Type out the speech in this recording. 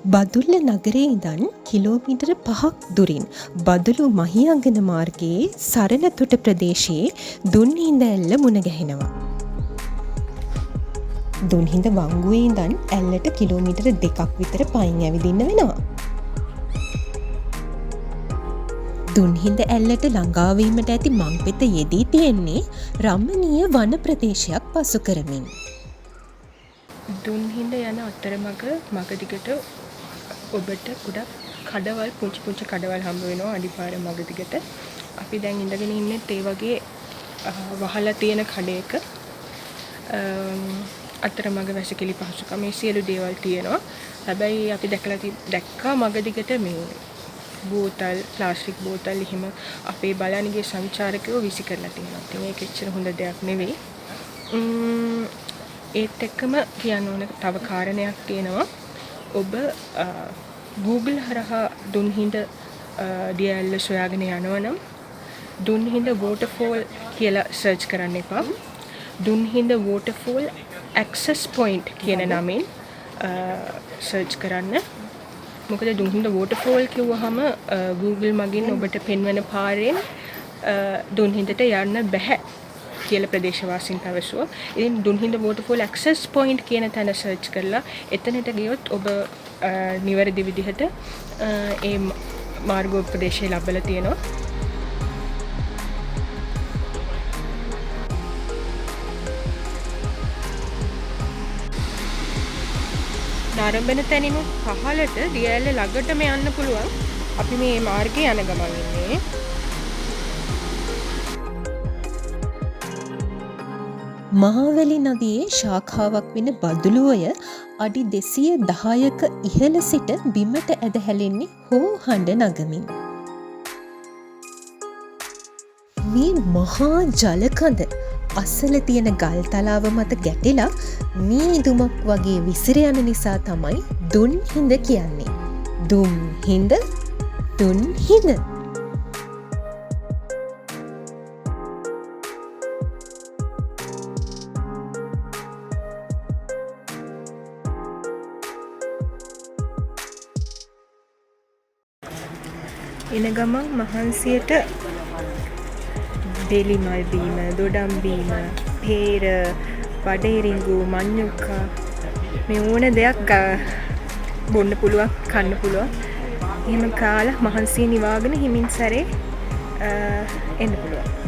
බදුල්ල නගරයේ ඉඳන් කිලෝමීටර 5ක් දුරින් බදුලු මහියංගන මාර්ගයේ සරණතොට ප්‍රදේශයේ දුන්හිඳ ඇල්ල මුණ ගැහෙනවා. දුන්හිඳ වංගුවේ ඉඳන් ඇල්ලට කිලෝමීටර 2ක් විතර පයින් ඇවිදින්න වෙනවා. දුන්හිඳ ඇල්ලට ළඟාවීමට ඇති මංපෙත යෙදී තියෙන්නේ රමණීය වන ප්‍රදේශයක් පසු කරමින්. දුන්හිඳ යන අතරමඟ මගදිගට ඔබට ගොඩක් කඩවල් පුංචි කඩවල් හම්බ වෙනවා අඩිපාර මගදිගට. අපි දැන් ඉඳගෙන ඉන්නෙත් ඒ වගේ වහලා තියෙන කඩේක. අතරමඟ වැසිකිලි පහසුකම් මේ සියලු දේවල් තියෙනවා. හැබැයි අපි දැක්කා මගදිගට මේ බෝතල් ප්ලාස්ටික් බෝතල් එහෙම අපේ බලන්නගේ සංචාරකයෝ විසි කරලා තියෙනවා. ඉතින් ඒක එච්චර හොඳ දෙයක් නෙවෙයි. ඒත් එක්කම කියන්න ඕන තව කාරණයක් තියෙනවා. ඔබ Google හරහා දුන්හිඳ දිය ඇල්ල සොයාගෙන යනවා නම් දුන්හිඳ waterfall කියලා සර්ච් කරන්න එපා. දුන්හිඳ waterfall access point කියන නමින් සර්ච් කරන්න. මොකද දුන්හිඳ waterfall කිව්වහම Google මගින් ඔබට පෙන්වන පාරෙන් දුන්හිඳට යන්න බැහැ කියලා ප්‍රදේශවාසීන් පැවසුවා. ඉතින් දුන්හිඳ waterfall access point කියන තැන සර්ච් කරලා එතනට ගියොත් ඔබ නිවැරදි විදිහට ඒ මාර්ගෝපදේශය ලැබලා තියෙනවා. ආරම්භන තැනින් පහළට දිය ඇල්ල ළඟටම යන්න පුළුවන්. අපි මේ මාර්ගයේ යන ගමන් ඉන්නේ. මහවැලි නදියේ ශාඛාවක් වෙන බදුලුවය අඩි 210ක ඉහළ සිට බිමට ඇද හැලෙන්නේ හෝ හඬ නගමින්. මේ මහා ජලකඳ අසල තියෙන ගල් තලාව මත ගැටිලා මීදුමක් වගේ විසිර යන නිසා තමයි දුන්හිඳ කියන්නේ. දුම්හිඳ දුන්හිඳ. එන ගමන් මහන්සියට දෙලිමල් බීම, දොඩම් බීම, පේර, බඩේරිඟු, මඤ්ඤුක්කා මේ ඕන දෙයක් බොන්න පුළුවන්, කන්න පුළුවන්. එහෙම කාලා මහන්සිය නිවාගෙන හිමින් සැරේ එන්න පුළුවන්.